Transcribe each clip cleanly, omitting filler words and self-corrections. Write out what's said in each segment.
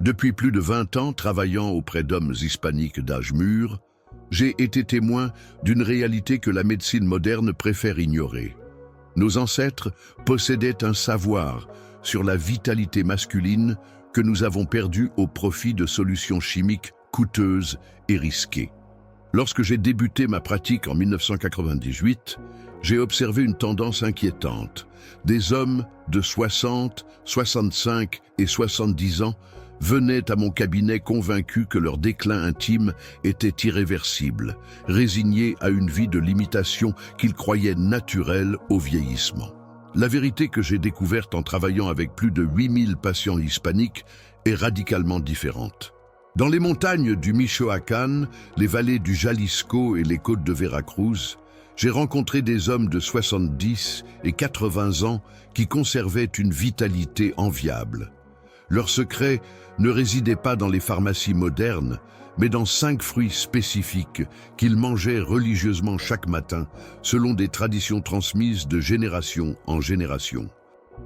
Depuis plus de 20 ans, travaillant auprès d'hommes hispaniques d'âge mûr, j'ai été témoin d'une réalité que la médecine moderne préfère ignorer. Nos ancêtres possédaient un savoir sur la vitalité masculine que nous avons perdu au profit de solutions chimiques coûteuses et risquées. Lorsque j'ai débuté ma pratique en 1998, j'ai observé une tendance inquiétante. Des hommes de 60, 65 et 70 ans venaient à mon cabinet convaincus que leur déclin intime était irréversible, résignés à une vie de limitation qu'ils croyaient naturelle au vieillissement. La vérité que j'ai découverte en travaillant avec plus de 8000 patients hispaniques est radicalement différente. Dans les montagnes du Michoacán, les vallées du Jalisco et les côtes de Veracruz, j'ai rencontré des hommes de 70 et 80 ans qui conservaient une vitalité enviable. Leur secret ne résidait pas dans les pharmacies modernes, mais dans 5 fruits spécifiques qu'ils mangeaient religieusement chaque matin, selon des traditions transmises de génération en génération.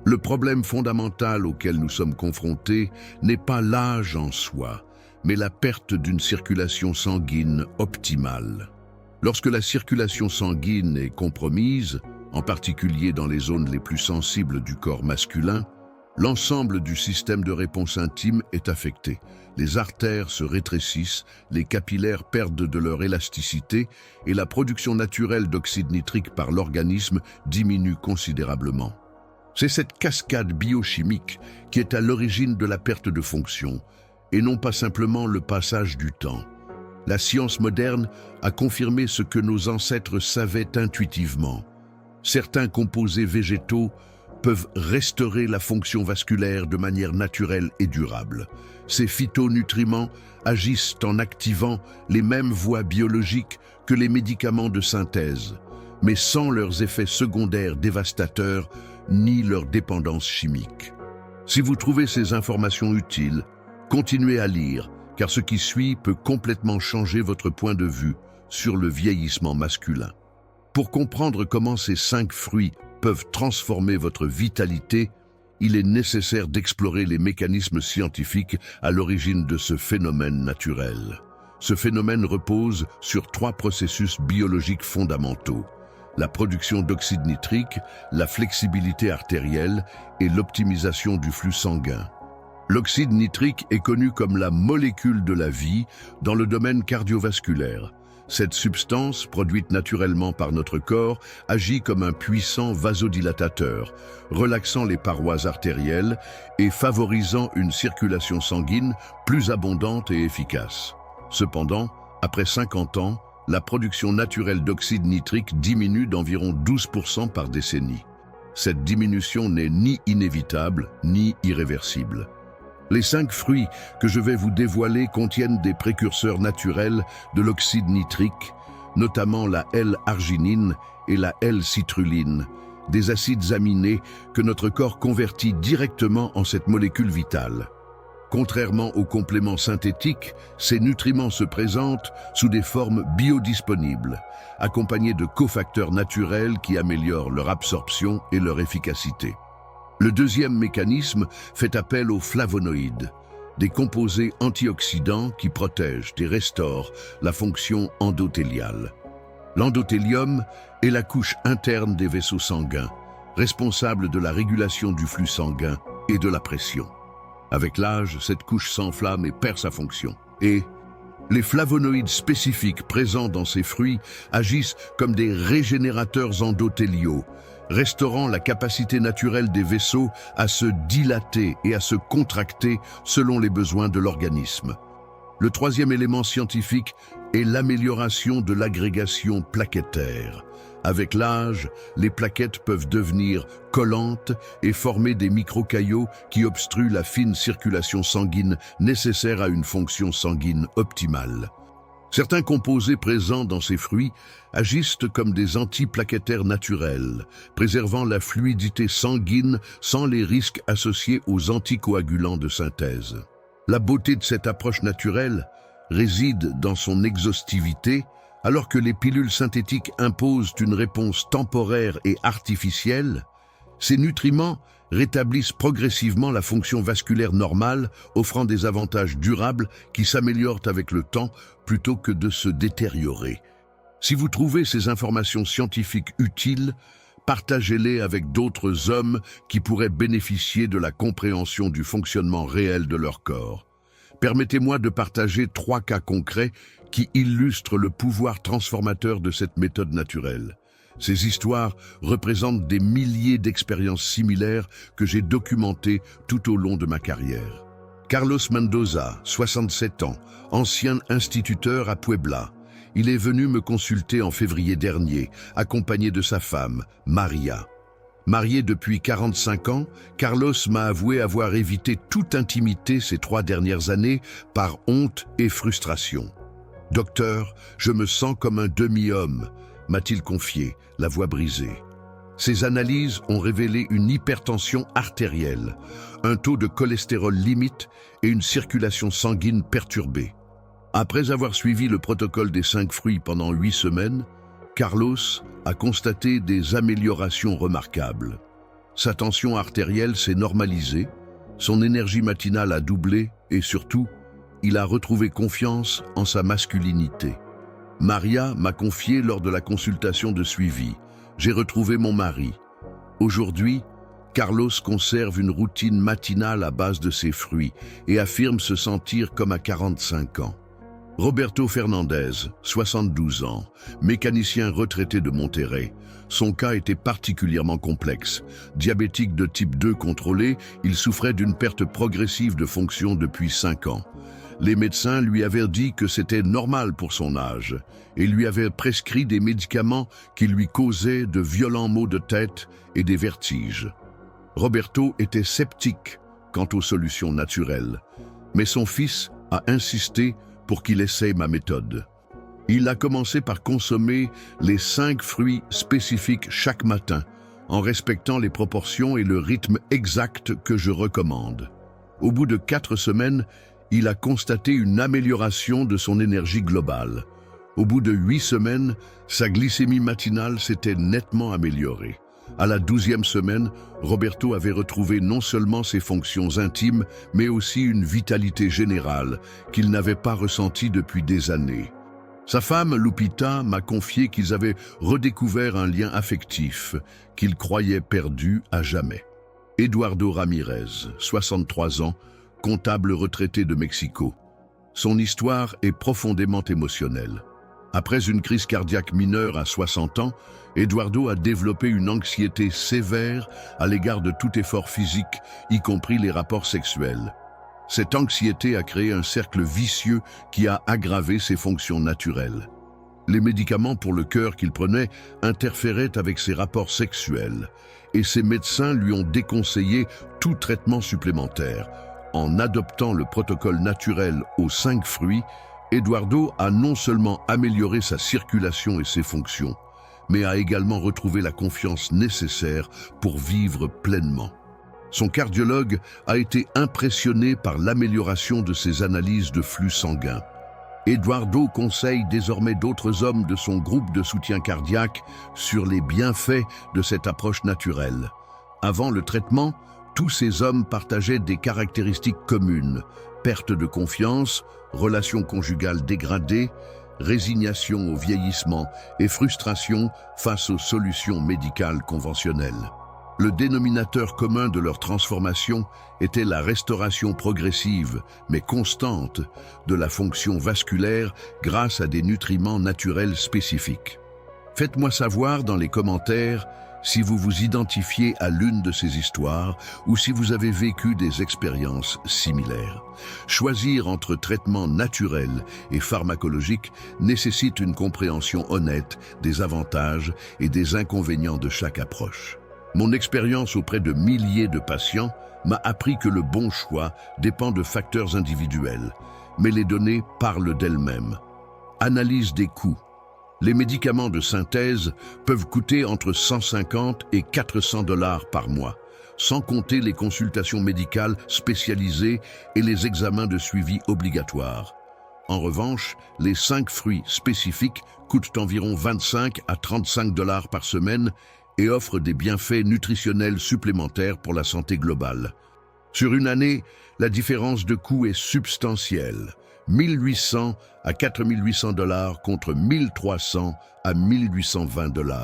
Le problème fondamental auquel nous sommes confrontés n'est pas l'âge en soi, mais la perte d'une circulation sanguine optimale. Lorsque la circulation sanguine est compromise, en particulier dans les zones les plus sensibles du corps masculin, l'ensemble du système de réponse intime est affecté. Les artères se rétrécissent, les capillaires perdent de leur élasticité et la production naturelle d'oxyde nitrique par l'organisme diminue considérablement. C'est cette cascade biochimique qui est à l'origine de la perte de fonction, et non pas simplement le passage du temps. La science moderne a confirmé ce que nos ancêtres savaient intuitivement. Certains composés végétaux peuvent restaurer la fonction vasculaire de manière naturelle et durable. Ces phytonutriments agissent en activant les mêmes voies biologiques que les médicaments de synthèse, mais sans leurs effets secondaires dévastateurs ni leur dépendance chimique. Si vous trouvez ces informations utiles, continuez à lire, car ce qui suit peut complètement changer votre point de vue sur le vieillissement masculin. Pour comprendre comment ces 5 fruits peuvent transformer votre vitalité, il est nécessaire d'explorer les mécanismes scientifiques à l'origine de ce phénomène naturel. Ce phénomène repose sur 3 processus biologiques fondamentaux: la production d'oxyde nitrique, la flexibilité artérielle et l'optimisation du flux sanguin. L'oxyde nitrique est connu comme la molécule de la vie dans le domaine cardiovasculaire. Cette substance, produite naturellement par notre corps, agit comme un puissant vasodilatateur, relaxant les parois artérielles et favorisant une circulation sanguine plus abondante et efficace. Cependant, après 50 ans, la production naturelle d'oxyde nitrique diminue d'environ 12% par décennie. Cette diminution n'est ni inévitable ni irréversible. Les 5 fruits que je vais vous dévoiler contiennent des précurseurs naturels de l'oxyde nitrique, notamment la L-arginine et la L-citrulline, des acides aminés que notre corps convertit directement en cette molécule vitale. Contrairement aux compléments synthétiques, ces nutriments se présentent sous des formes biodisponibles, accompagnés de cofacteurs naturels qui améliorent leur absorption et leur efficacité. Le deuxième mécanisme fait appel aux flavonoïdes, des composés antioxydants qui protègent et restaurent la fonction endothéliale. L'endothélium est la couche interne des vaisseaux sanguins, responsable de la régulation du flux sanguin et de la pression. Avec l'âge, cette couche s'enflamme et perd sa fonction. Et les flavonoïdes spécifiques présents dans ces fruits agissent comme des régénérateurs endothéliaux, restaurant la capacité naturelle des vaisseaux à se dilater et à se contracter selon les besoins de l'organisme. Le troisième élément scientifique est l'amélioration de l'agrégation plaquettaire. Avec l'âge, les plaquettes peuvent devenir collantes et former des microcaillots qui obstruent la fine circulation sanguine nécessaire à une fonction sanguine optimale. Certains composés présents dans ces fruits agissent comme des antiplaquettaires naturels, préservant la fluidité sanguine sans les risques associés aux anticoagulants de synthèse. La beauté de cette approche naturelle réside dans son exhaustivité, alors que les pilules synthétiques imposent une réponse temporaire et artificielle. Ces nutriments rétablissent progressivement la fonction vasculaire normale, offrant des avantages durables qui s'améliorent avec le temps plutôt que de se détériorer. Si vous trouvez ces informations scientifiques utiles, partagez-les avec d'autres hommes qui pourraient bénéficier de la compréhension du fonctionnement réel de leur corps. Permettez-moi de partager 3 cas concrets qui illustrent le pouvoir transformateur de cette méthode naturelle. Ces histoires représentent des milliers d'expériences similaires que j'ai documentées tout au long de ma carrière. Carlos Mendoza, 67 ans, ancien instituteur à Puebla. Il est venu me consulter en février dernier, accompagné de sa femme, Maria. Marié depuis 45 ans, Carlos m'a avoué avoir évité toute intimité ces 3 dernières années par honte et frustration. « Docteur, je me sens comme un demi-homme », m'a-t-il confié, la voix brisée. Ces analyses ont révélé une hypertension artérielle, un taux de cholestérol limite et une circulation sanguine perturbée. Après avoir suivi le protocole des 5 fruits pendant 8 semaines, Carlos a constaté des améliorations remarquables. Sa tension artérielle s'est normalisée, son énergie matinale a doublé et surtout, il a retrouvé confiance en sa masculinité. Maria m'a confié lors de la consultation de suivi. J'ai retrouvé mon mari. Aujourd'hui, Carlos conserve une routine matinale à base de ses fruits et affirme se sentir comme à 45 ans. Roberto Fernandez, 72 ans, mécanicien retraité de Monterrey. Son cas était particulièrement complexe. Diabétique de type 2 contrôlé, il souffrait d'une perte progressive de fonction depuis 5 ans. Les médecins lui avaient dit que c'était normal pour son âge et lui avaient prescrit des médicaments qui lui causaient de violents maux de tête et des vertiges. Roberto était sceptique quant aux solutions naturelles, mais son fils a insisté pour qu'il essaie ma méthode. Il a commencé par consommer les 5 fruits spécifiques chaque matin, en respectant les proportions et le rythme exact que je recommande. Au bout de 4 semaines, il a constaté une amélioration de son énergie globale. Au bout de 8 semaines, sa glycémie matinale s'était nettement améliorée. À la 12e semaine, Roberto avait retrouvé non seulement ses fonctions intimes, mais aussi une vitalité générale qu'il n'avait pas ressentie depuis des années. Sa femme, Lupita, m'a confié qu'ils avaient redécouvert un lien affectif qu'ils croyaient perdu à jamais. Eduardo Ramirez, 63 ans, comptable retraité de Mexico. Son histoire est profondément émotionnelle. Après une crise cardiaque mineure à 60 ans, Eduardo a développé une anxiété sévère à l'égard de tout effort physique, y compris les rapports sexuels. Cette anxiété a créé un cercle vicieux qui a aggravé ses fonctions naturelles. Les médicaments pour le cœur qu'il prenait interféraient avec ses rapports sexuels, et ses médecins lui ont déconseillé tout traitement supplémentaire. En adoptant le protocole naturel aux 5 fruits, Eduardo a non seulement amélioré sa circulation et ses fonctions, mais a également retrouvé la confiance nécessaire pour vivre pleinement. Son cardiologue a été impressionné par l'amélioration de ses analyses de flux sanguin. Eduardo conseille désormais d'autres hommes de son groupe de soutien cardiaque sur les bienfaits de cette approche naturelle. Avant le traitement, tous ces hommes partageaient des caractéristiques communes: perte de confiance, relations conjugales dégradées, résignation au vieillissement et frustration face aux solutions médicales conventionnelles. Le dénominateur commun de leur transformation était la restauration progressive, mais constante, de la fonction vasculaire grâce à des nutriments naturels spécifiques. Faites-moi savoir dans les commentaires si vous vous identifiez à l'une de ces histoires ou si vous avez vécu des expériences similaires. Choisir entre traitements naturels et pharmacologiques nécessite une compréhension honnête des avantages et des inconvénients de chaque approche. Mon expérience auprès de milliers de patients m'a appris que le bon choix dépend de facteurs individuels, mais les données parlent d'elles-mêmes. Analyse des coûts. Les médicaments de synthèse peuvent coûter entre 150 et 400 $ par mois, sans compter les consultations médicales spécialisées et les examens de suivi obligatoires. En revanche, les 5 fruits spécifiques coûtent environ 25 à 35 $ par semaine et offre des bienfaits nutritionnels supplémentaires pour la santé globale. Sur une année, la différence de coût est substantielle. 1800 à 4800 $ contre 1300 à 1820 $.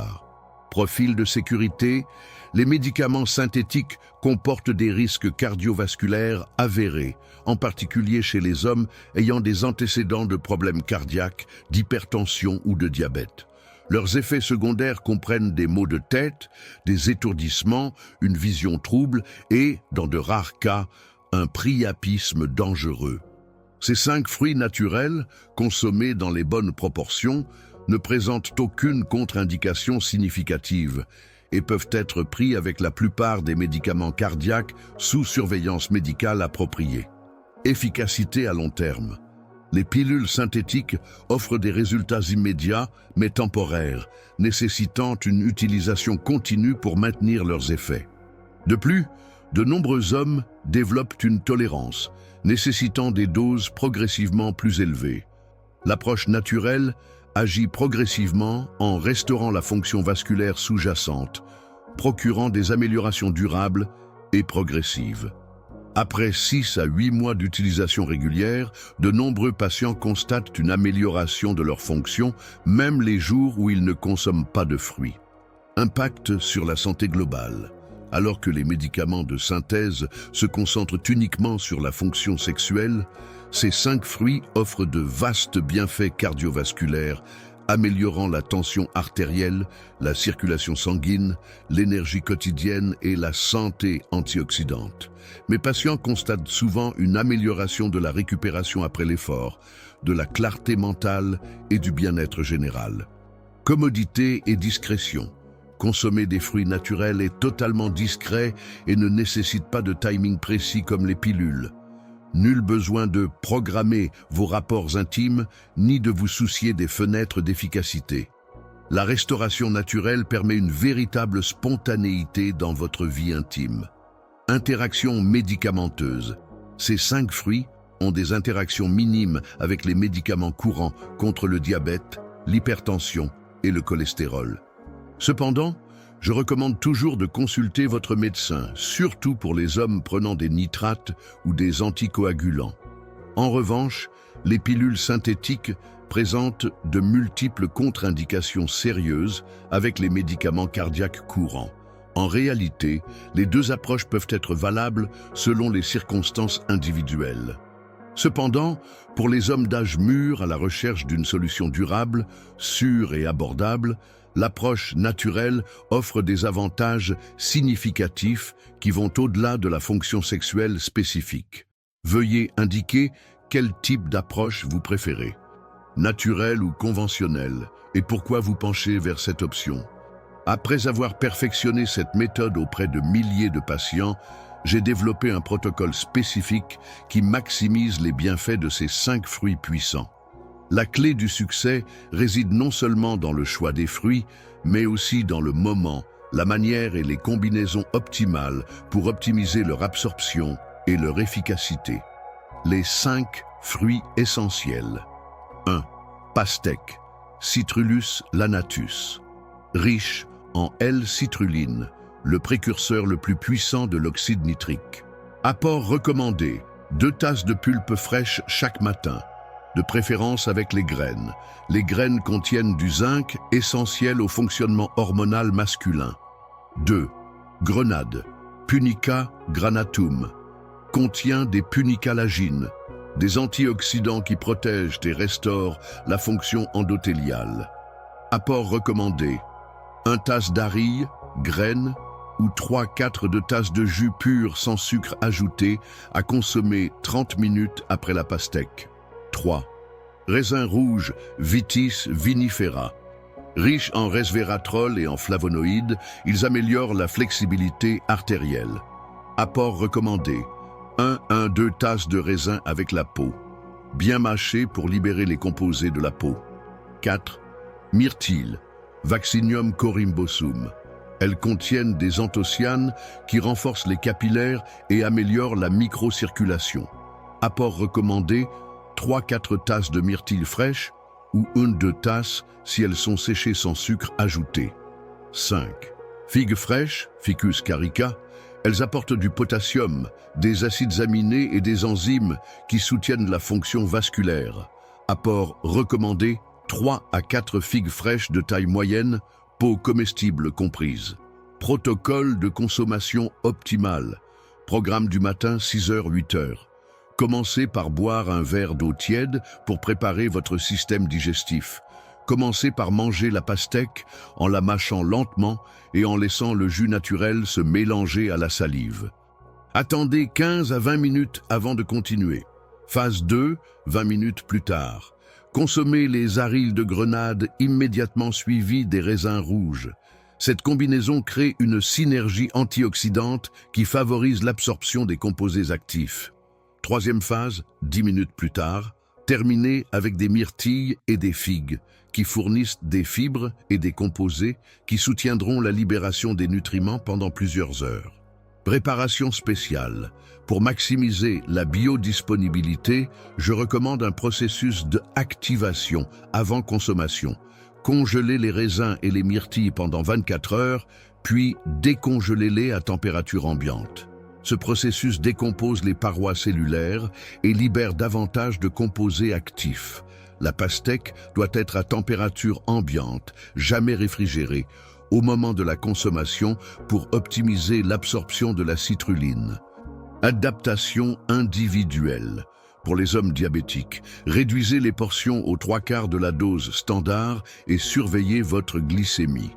Profil de sécurité, les médicaments synthétiques comportent des risques cardiovasculaires avérés, en particulier chez les hommes ayant des antécédents de problèmes cardiaques, d'hypertension ou de diabète. Leurs effets secondaires comprennent des maux de tête, des étourdissements, une vision trouble et, dans de rares cas, un priapisme dangereux. Ces 5 fruits naturels, consommés dans les bonnes proportions, ne présentent aucune contre-indication significative et peuvent être pris avec la plupart des médicaments cardiaques sous surveillance médicale appropriée. Efficacité à long terme. Les pilules synthétiques offrent des résultats immédiats mais temporaires, nécessitant une utilisation continue pour maintenir leurs effets. De plus, de nombreux hommes développent une tolérance, nécessitant des doses progressivement plus élevées. L'approche naturelle agit progressivement en restaurant la fonction vasculaire sous-jacente, procurant des améliorations durables et progressives. Après 6 à 8 mois d'utilisation régulière, de nombreux patients constatent une amélioration de leur fonction, même les jours où ils ne consomment pas de fruits. Impact sur la santé globale. Alors que les médicaments de synthèse se concentrent uniquement sur la fonction sexuelle, ces 5 fruits offrent de vastes bienfaits cardiovasculaires, améliorant la tension artérielle, la circulation sanguine, l'énergie quotidienne et la santé antioxydante. Mes patients constatent souvent une amélioration de la récupération après l'effort, de la clarté mentale et du bien-être général. Commodité et discrétion. Consommer des fruits naturels est totalement discret et ne nécessite pas de timing précis comme les pilules. Nul besoin de programmer vos rapports intimes ni de vous soucier des fenêtres d'efficacité. La restauration naturelle permet une véritable spontanéité dans votre vie intime. Interactions médicamenteuses. Ces 5 fruits ont des interactions minimes avec les médicaments courants contre le diabète, l'hypertension et le cholestérol. Cependant, je recommande toujours de consulter votre médecin, surtout pour les hommes prenant des nitrates ou des anticoagulants. En revanche, les pilules synthétiques présentent de multiples contre-indications sérieuses avec les médicaments cardiaques courants. En réalité, les 2 approches peuvent être valables selon les circonstances individuelles. Cependant, pour les hommes d'âge mûr à la recherche d'une solution durable, sûre et abordable, l'approche naturelle offre des avantages significatifs qui vont au-delà de la fonction sexuelle spécifique. Veuillez indiquer quel type d'approche vous préférez, naturelle ou conventionnelle, et pourquoi vous penchez vers cette option. Après avoir perfectionné cette méthode auprès de milliers de patients, j'ai développé un protocole spécifique qui maximise les bienfaits de ces 5 fruits puissants. La clé du succès réside non seulement dans le choix des fruits, mais aussi dans le moment, la manière et les combinaisons optimales pour optimiser leur absorption et leur efficacité. Les 5 fruits essentiels. 1. Pastèque, Citrullus lanatus. Riche en L-citrulline, le précurseur le plus puissant de l'oxyde nitrique. Apport recommandé, 2 tasses de pulpe fraîche chaque matin, de préférence avec les graines. Les graines contiennent du zinc essentiel au fonctionnement hormonal masculin. 2. Grenade, Punica granatum, contient des punicalagines, des antioxydants qui protègent et restaurent la fonction endothéliale. Apport recommandé, 1 tasse d'arille, graines, ou 3-4 de tasses de jus pur sans sucre ajouté à consommer 30 minutes après la pastèque. 3. Raisin rouge, Vitis vinifera. Riches en resveratrol et en flavonoïdes, ils améliorent la flexibilité artérielle. Apport recommandé, 1 à 2 tasses de raisin avec la peau. Bien mâché pour libérer les composés de la peau. 4. Myrtille, Vaccinium corymbosum. Elles contiennent des anthocyanes qui renforcent les capillaires et améliorent la microcirculation. Apport recommandé, 3-4 tasses de myrtille fraîche ou 1-2 tasses si elles sont séchées sans sucre ajouté. 5. Figues fraîches, Ficus carica, elles apportent du potassium, des acides aminés et des enzymes qui soutiennent la fonction vasculaire. Apport recommandé, 3 à 4 figues fraîches de taille moyenne, peau comestible comprise. Protocole de consommation optimale. Programme du matin 6h-8h. Commencez par boire un verre d'eau tiède pour préparer votre système digestif. Commencez par manger la pastèque en la mâchant lentement et en laissant le jus naturel se mélanger à la salive. Attendez 15 à 20 minutes avant de continuer. Phase 2, 20 minutes plus tard. Consommez les arils de grenade immédiatement suivis des raisins rouges. Cette combinaison crée une synergie antioxydante qui favorise l'absorption des composés actifs. Troisième phase, 10 minutes plus tard, terminez avec des myrtilles et des figues qui fournissent des fibres et des composés qui soutiendront la libération des nutriments pendant plusieurs heures. Préparation spéciale. Pour maximiser la biodisponibilité, je recommande un processus de activation avant consommation. Congelez les raisins et les myrtilles pendant 24 heures, puis décongelez-les à température ambiante. Ce processus décompose les parois cellulaires et libère davantage de composés actifs. La pastèque doit être à température ambiante, jamais réfrigérée, au moment de la consommation pour optimiser l'absorption de la citrulline. Adaptation individuelle. Pour les hommes diabétiques, réduisez les portions aux 3/4 de la dose standard et surveillez votre glycémie.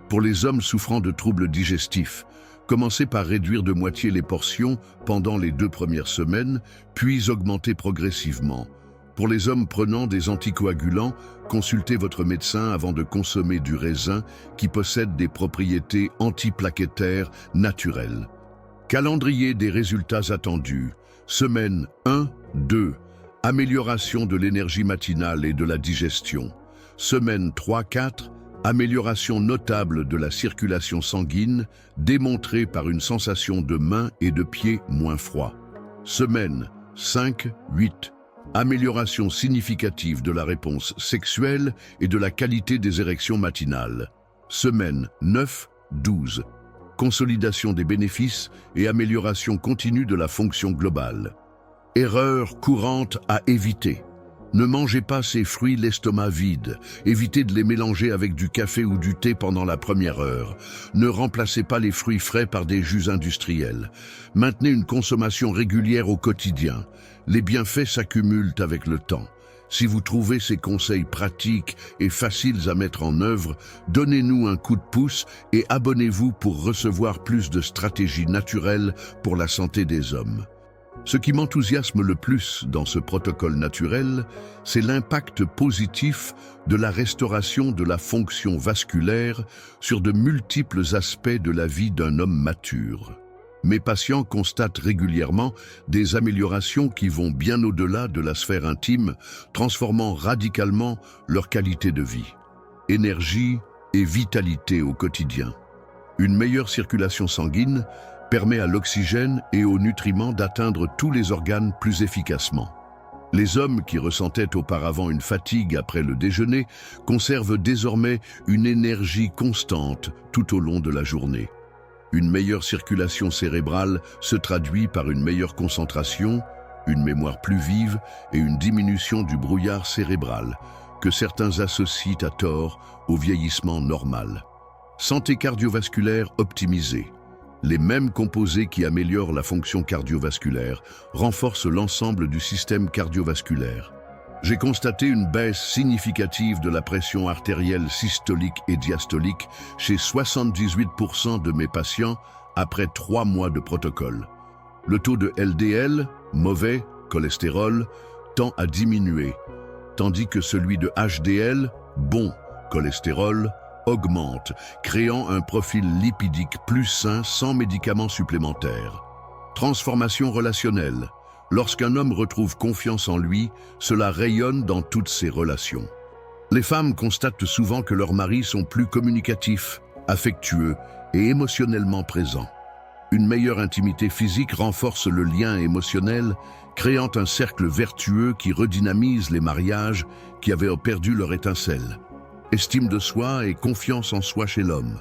Pour les hommes souffrant de troubles digestifs, commencez par réduire de moitié les portions pendant les 2 premières semaines, puis augmentez progressivement. Pour les hommes prenant des anticoagulants, consultez votre médecin avant de consommer du raisin qui possède des propriétés antiplaquettaires naturelles. Calendrier des résultats attendus. Semaine 1-2. Amélioration de l'énergie matinale et de la digestion. Semaine 3-4. Amélioration notable de la circulation sanguine, démontrée par une sensation de mains et de pieds moins froids. Semaine 5-8. Amélioration significative de la réponse sexuelle et de la qualité des érections matinales. Semaine 9-12. Consolidation des bénéfices et amélioration continue de la fonction globale. Erreur courante à éviter. Ne mangez pas ces fruits l'estomac vide. Évitez de les mélanger avec du café ou du thé pendant la première heure. Ne remplacez pas les fruits frais par des jus industriels. Maintenez une consommation régulière au quotidien. Les bienfaits s'accumulent avec le temps. Si vous trouvez ces conseils pratiques et faciles à mettre en œuvre, donnez-nous un coup de pouce et abonnez-vous pour recevoir plus de stratégies naturelles pour la santé des hommes. Ce qui m'enthousiasme le plus dans ce protocole naturel, c'est l'impact positif de la restauration de la fonction vasculaire sur de multiples aspects de la vie d'un homme mature. Mes patients constatent régulièrement des améliorations qui vont bien au-delà de la sphère intime, transformant radicalement leur qualité de vie. Énergie et vitalité au quotidien. Une meilleure circulation sanguine permet à l'oxygène et aux nutriments d'atteindre tous les organes plus efficacement. Les hommes qui ressentaient auparavant une fatigue après le déjeuner conservent désormais une énergie constante tout au long de la journée. Une meilleure circulation cérébrale se traduit par une meilleure concentration, une mémoire plus vive et une diminution du brouillard cérébral, que certains associent à tort au vieillissement normal. Santé cardiovasculaire optimisée. Les mêmes composés qui améliorent la fonction cardiovasculaire renforcent l'ensemble du système cardiovasculaire. J'ai constaté une baisse significative de la pression artérielle systolique et diastolique chez 78% de mes patients après 3 mois de protocole. Le taux de LDL, mauvais, cholestérol, tend à diminuer, tandis que celui de HDL, bon, cholestérol, augmente, créant un profil lipidique plus sain sans médicaments supplémentaires. Transformation relationnelle. Lorsqu'un homme retrouve confiance en lui, cela rayonne dans toutes ses relations. Les femmes constatent souvent que leurs maris sont plus communicatifs, affectueux et émotionnellement présents. Une meilleure intimité physique renforce le lien émotionnel, créant un cercle vertueux qui redynamise les mariages qui avaient perdu leur étincelle. Estime de soi et confiance en soi chez l'homme.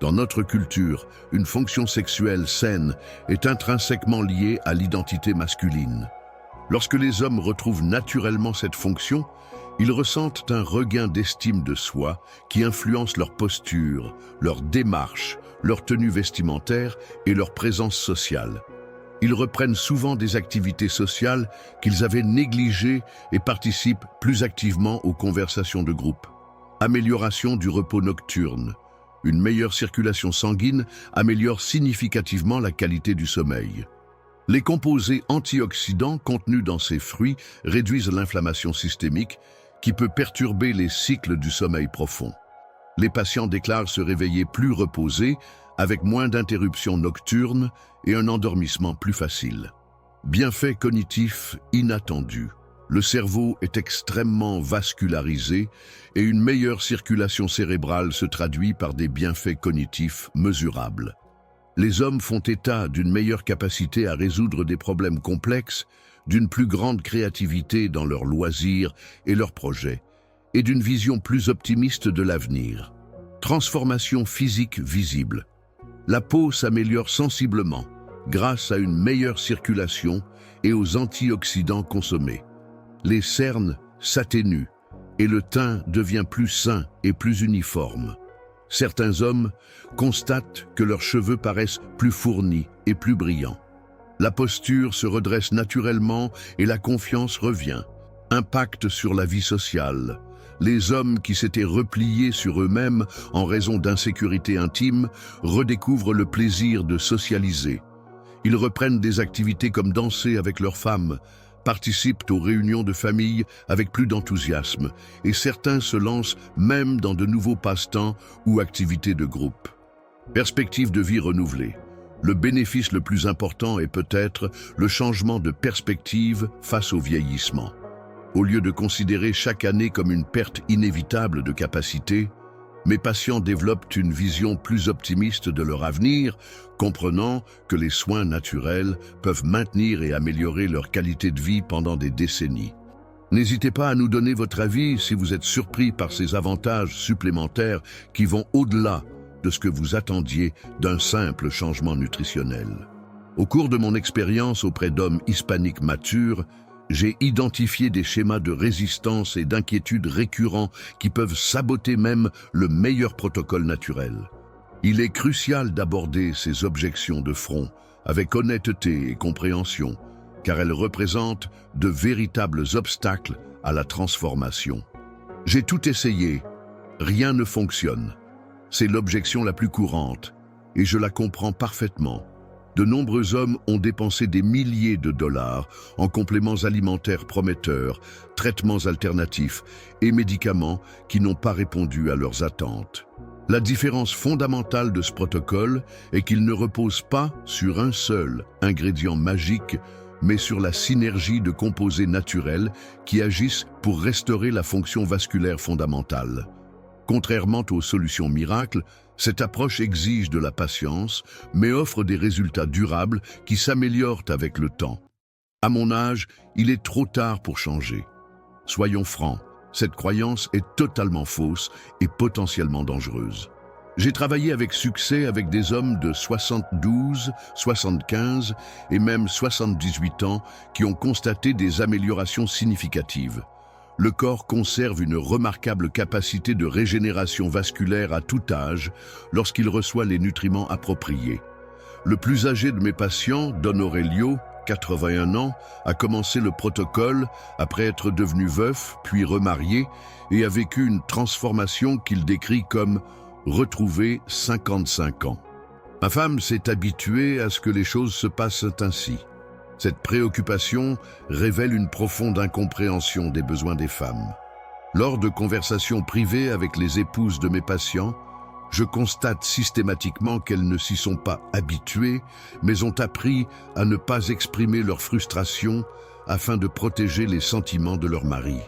Dans notre culture, une fonction sexuelle saine est intrinsèquement liée à l'identité masculine. Lorsque les hommes retrouvent naturellement cette fonction, ils ressentent un regain d'estime de soi qui influence leur posture, leur démarche, leur tenue vestimentaire et leur présence sociale. Ils reprennent souvent des activités sociales qu'ils avaient négligées et participent plus activement aux conversations de groupe. Amélioration du repos nocturne. Une meilleure circulation sanguine améliore significativement la qualité du sommeil. Les composés antioxydants contenus dans ces fruits réduisent l'inflammation systémique qui peut perturber les cycles du sommeil profond. Les patients déclarent se réveiller plus reposés, avec moins d'interruptions nocturnes et un endormissement plus facile. Bienfaits cognitifs inattendus. Le cerveau est extrêmement vascularisé et une meilleure circulation cérébrale se traduit par des bienfaits cognitifs mesurables. Les hommes font état d'une meilleure capacité à résoudre des problèmes complexes, d'une plus grande créativité dans leurs loisirs et leurs projets, et d'une vision plus optimiste de l'avenir. Transformation physique visible. La peau s'améliore sensiblement grâce à une meilleure circulation et aux antioxydants consommés. Les cernes s'atténuent et le teint devient plus sain et plus uniforme. Certains hommes constatent que leurs cheveux paraissent plus fournis et plus brillants. La posture se redresse naturellement et la confiance revient. Impact sur la vie sociale. Les hommes qui s'étaient repliés sur eux-mêmes en raison d'insécurité intime redécouvrent le plaisir de socialiser. Ils reprennent des activités comme danser avec leurs femmes, participent aux réunions de famille avec plus d'enthousiasme et certains se lancent même dans de nouveaux passe-temps ou activités de groupe. Perspective de vie renouvelée. Le bénéfice le plus important est peut-être le changement de perspective face au vieillissement. Au lieu de considérer chaque année comme une perte inévitable de capacité, mes patients développent une vision plus optimiste de leur avenir, comprenant que les soins naturels peuvent maintenir et améliorer leur qualité de vie pendant des décennies. N'hésitez pas à nous donner votre avis si vous êtes surpris par ces avantages supplémentaires qui vont au-delà de ce que vous attendiez d'un simple changement nutritionnel. Au cours de mon expérience auprès d'hommes hispaniques matures, j'ai identifié des schémas de résistance et d'inquiétude récurrents qui peuvent saboter même le meilleur protocole naturel. Il est crucial d'aborder ces objections de front avec honnêteté et compréhension, car elles représentent de véritables obstacles à la transformation. J'ai tout essayé, rien ne fonctionne. C'est l'objection la plus courante, et je la comprends parfaitement. De nombreux hommes ont dépensé des milliers de dollars en compléments alimentaires prometteurs, traitements alternatifs et médicaments qui n'ont pas répondu à leurs attentes. La différence fondamentale de ce protocole est qu'il ne repose pas sur un seul ingrédient magique, mais sur la synergie de composés naturels qui agissent pour restaurer la fonction vasculaire fondamentale. Contrairement aux solutions miracles, cette approche exige de la patience, mais offre des résultats durables qui s'améliorent avec le temps. À mon âge, il est trop tard pour changer. Soyons francs, cette croyance est totalement fausse et potentiellement dangereuse. J'ai travaillé avec succès avec des hommes de 72, 75 et même 78 ans qui ont constaté des améliorations significatives. Le corps conserve une remarquable capacité de régénération vasculaire à tout âge lorsqu'il reçoit les nutriments appropriés. Le plus âgé de mes patients, Don Aurelio, 81 ans, a commencé le protocole après être devenu veuf, puis remarié, et a vécu une transformation qu'il décrit comme « retrouver 55 ans ». Ma femme s'est habituée à ce que les choses se passent ainsi. Cette préoccupation révèle une profonde incompréhension des besoins des femmes. Lors de conversations privées avec les épouses de mes patients, je constate systématiquement qu'elles ne s'y sont pas habituées, mais ont appris à ne pas exprimer leur frustration afin de protéger les sentiments de leur mari.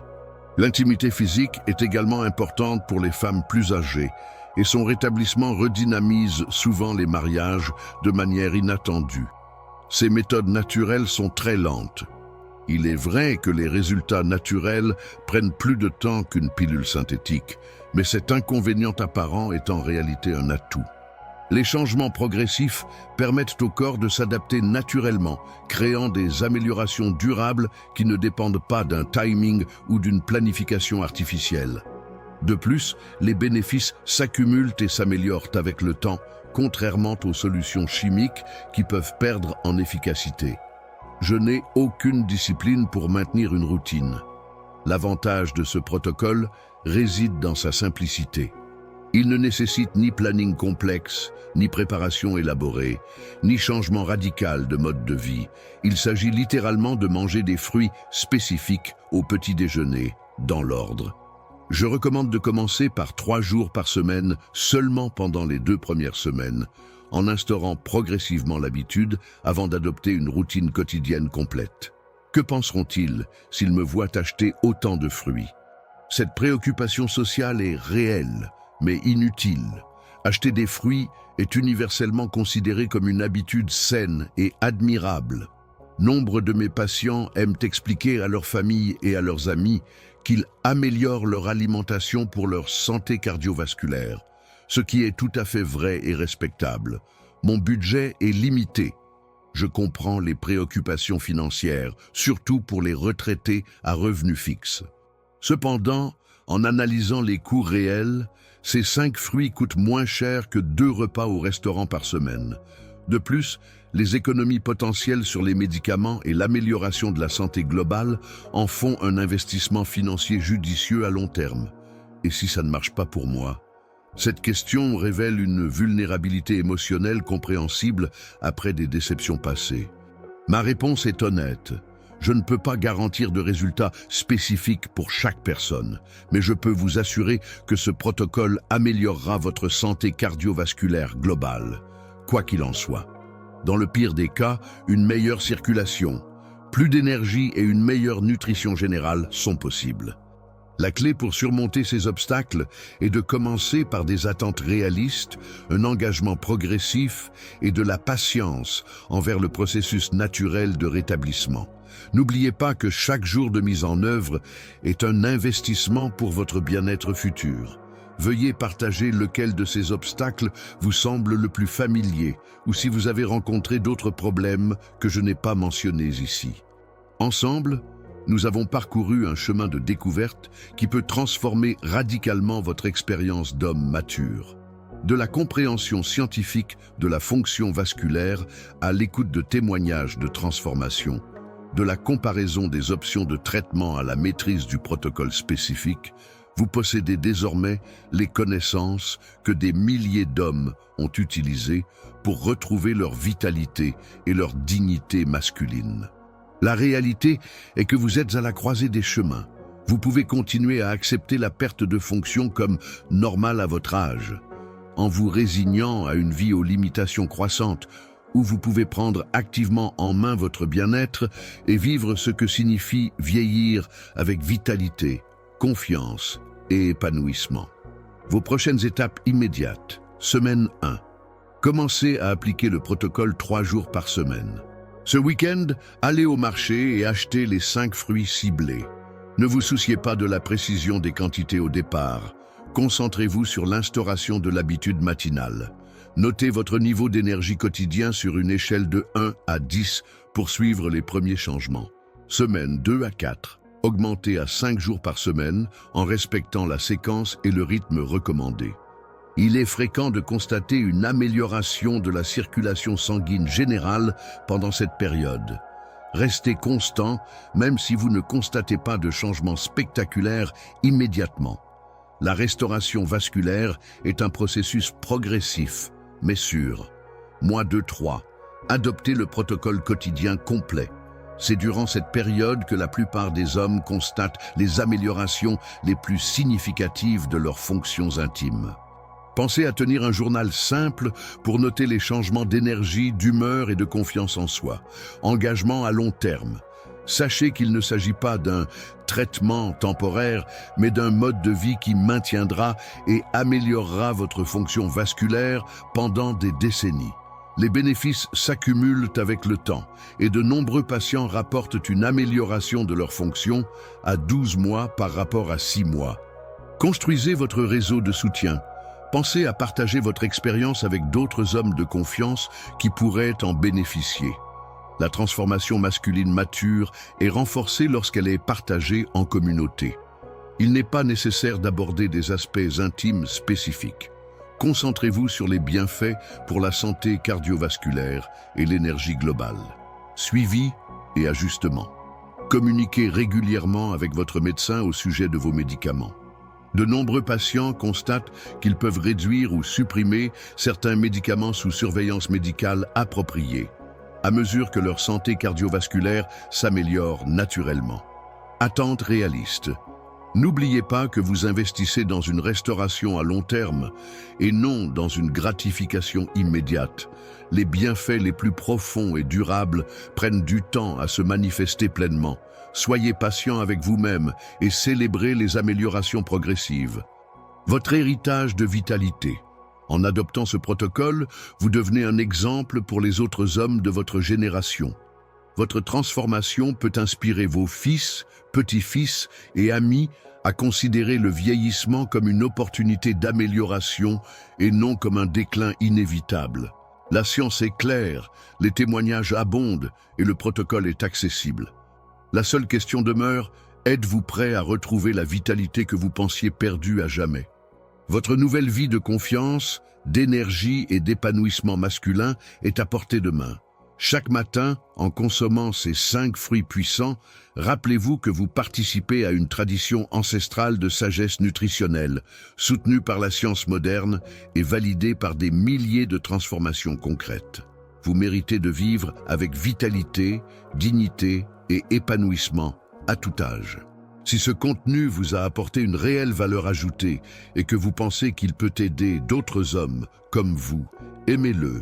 L'intimité physique est également importante pour les femmes plus âgées, et son rétablissement redynamise souvent les mariages de manière inattendue. Ces méthodes naturelles sont très lentes. Il est vrai que les résultats naturels prennent plus de temps qu'une pilule synthétique, mais cet inconvénient apparent est en réalité un atout. Les changements progressifs permettent au corps de s'adapter naturellement, créant des améliorations durables qui ne dépendent pas d'un timing ou d'une planification artificielle. De plus, les bénéfices s'accumulent et s'améliorent avec le temps, contrairement aux solutions chimiques qui peuvent perdre en efficacité. Je n'ai aucune discipline pour maintenir une routine. L'avantage de ce protocole réside dans sa simplicité. Il ne nécessite ni planning complexe, ni préparation élaborée, ni changement radical de mode de vie. Il s'agit littéralement de manger des fruits spécifiques au petit déjeuner, dans l'ordre. Je recommande de commencer par 3 jours par semaine seulement pendant les 2 premières semaines, en instaurant progressivement l'habitude avant d'adopter une routine quotidienne complète. Que penseront-ils s'ils me voient acheter autant de fruits? Cette préoccupation sociale est réelle, mais inutile. Acheter des fruits est universellement considéré comme une habitude saine et admirable. Nombre de mes patients aiment expliquer à leur famille et à leurs amis qu'ils améliorent leur alimentation pour leur santé cardiovasculaire, ce qui est tout à fait vrai et respectable. Mon budget est limité. Je comprends les préoccupations financières, surtout pour les retraités à revenus fixes. Cependant, en analysant les coûts réels, ces 5 fruits coûtent moins cher que 2 repas au restaurant par semaine. De plus, les économies potentielles sur les médicaments et l'amélioration de la santé globale en font un investissement financier judicieux à long terme. Et si ça ne marche pas pour moi? Cette question révèle une vulnérabilité émotionnelle compréhensible après des déceptions passées. Ma réponse est honnête. Je ne peux pas garantir de résultats spécifiques pour chaque personne, mais je peux vous assurer que ce protocole améliorera votre santé cardiovasculaire globale, quoi qu'il en soit. Dans le pire des cas, une meilleure circulation, plus d'énergie et une meilleure nutrition générale sont possibles. La clé pour surmonter ces obstacles est de commencer par des attentes réalistes, un engagement progressif et de la patience envers le processus naturel de rétablissement. N'oubliez pas que chaque jour de mise en œuvre est un investissement pour votre bien-être futur. Veuillez partager lequel de ces obstacles vous semble le plus familier ou si vous avez rencontré d'autres problèmes que je n'ai pas mentionnés ici. Ensemble, nous avons parcouru un chemin de découverte qui peut transformer radicalement votre expérience d'homme mature. De la compréhension scientifique de la fonction vasculaire à l'écoute de témoignages de transformation, de la comparaison des options de traitement à la maîtrise du protocole spécifique, vous possédez désormais les connaissances que des milliers d'hommes ont utilisées pour retrouver leur vitalité et leur dignité masculine. La réalité est que vous êtes à la croisée des chemins. Vous pouvez continuer à accepter la perte de fonction comme normale à votre âge, en vous résignant à une vie aux limitations croissantes, où vous pouvez prendre activement en main votre bien-être et vivre ce que signifie vieillir avec vitalité, confiance et épanouissement. Vos prochaines étapes immédiates. Semaine 1. Commencez à appliquer le protocole 3 jours par semaine. Ce week-end, allez au marché et achetez les 5 fruits ciblés. Ne vous souciez pas de la précision des quantités au départ. Concentrez-vous sur l'instauration de l'habitude matinale. Notez votre niveau d'énergie quotidien sur une échelle de 1 à 10 pour suivre les premiers changements. Semaine 2 à 4. Augmentez à 5 jours par semaine en respectant la séquence et le rythme recommandé. Il est fréquent de constater une amélioration de la circulation sanguine générale pendant cette période. Restez constant, même si vous ne constatez pas de changement spectaculaire immédiatement. La restauration vasculaire est un processus progressif, mais sûr. Mois 2-3. Adoptez le protocole quotidien complet. C'est durant cette période que la plupart des hommes constatent les améliorations les plus significatives de leurs fonctions intimes. Pensez à tenir un journal simple pour noter les changements d'énergie, d'humeur et de confiance en soi. Engagement à long terme. Sachez qu'il ne s'agit pas d'un traitement temporaire, mais d'un mode de vie qui maintiendra et améliorera votre fonction vasculaire pendant des décennies. Les bénéfices s'accumulent avec le temps et de nombreux patients rapportent une amélioration de leur fonction à 12 mois par rapport à 6 mois. Construisez votre réseau de soutien. Pensez à partager votre expérience avec d'autres hommes de confiance qui pourraient en bénéficier. La transformation masculine mature est renforcée lorsqu'elle est partagée en communauté. Il n'est pas nécessaire d'aborder des aspects intimes spécifiques. Concentrez-vous sur les bienfaits pour la santé cardiovasculaire et l'énergie globale. Suivi et ajustement. Communiquez régulièrement avec votre médecin au sujet de vos médicaments. De nombreux patients constatent qu'ils peuvent réduire ou supprimer certains médicaments sous surveillance médicale appropriée, à mesure que leur santé cardiovasculaire s'améliore naturellement. Attente réaliste. N'oubliez pas que vous investissez dans une restauration à long terme et non dans une gratification immédiate. Les bienfaits les plus profonds et durables prennent du temps à se manifester pleinement. Soyez patient avec vous-même et célébrez les améliorations progressives. Votre héritage de vitalité. En adoptant ce protocole, vous devenez un exemple pour les autres hommes de votre génération. Votre transformation peut inspirer vos fils, petits-fils et amis à considérer le vieillissement comme une opportunité d'amélioration et non comme un déclin inévitable. La science est claire, les témoignages abondent et le protocole est accessible. La seule question demeure, êtes-vous prêt à retrouver la vitalité que vous pensiez perdue à jamais? Votre nouvelle vie de confiance, d'énergie et d'épanouissement masculin est à portée de main. Chaque matin, en consommant ces 5 fruits puissants, rappelez-vous que vous participez à une tradition ancestrale de sagesse nutritionnelle, soutenue par la science moderne et validée par des milliers de transformations concrètes. Vous méritez de vivre avec vitalité, dignité et épanouissement à tout âge. Si ce contenu vous a apporté une réelle valeur ajoutée et que vous pensez qu'il peut aider d'autres hommes comme vous, aimez-le.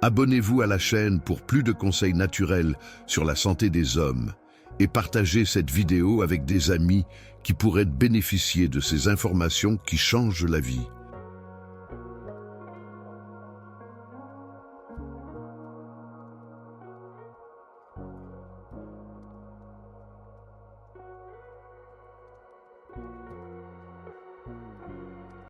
Abonnez-vous à la chaîne pour plus de conseils naturels sur la santé des hommes et partagez cette vidéo avec des amis qui pourraient bénéficier de ces informations qui changent la vie.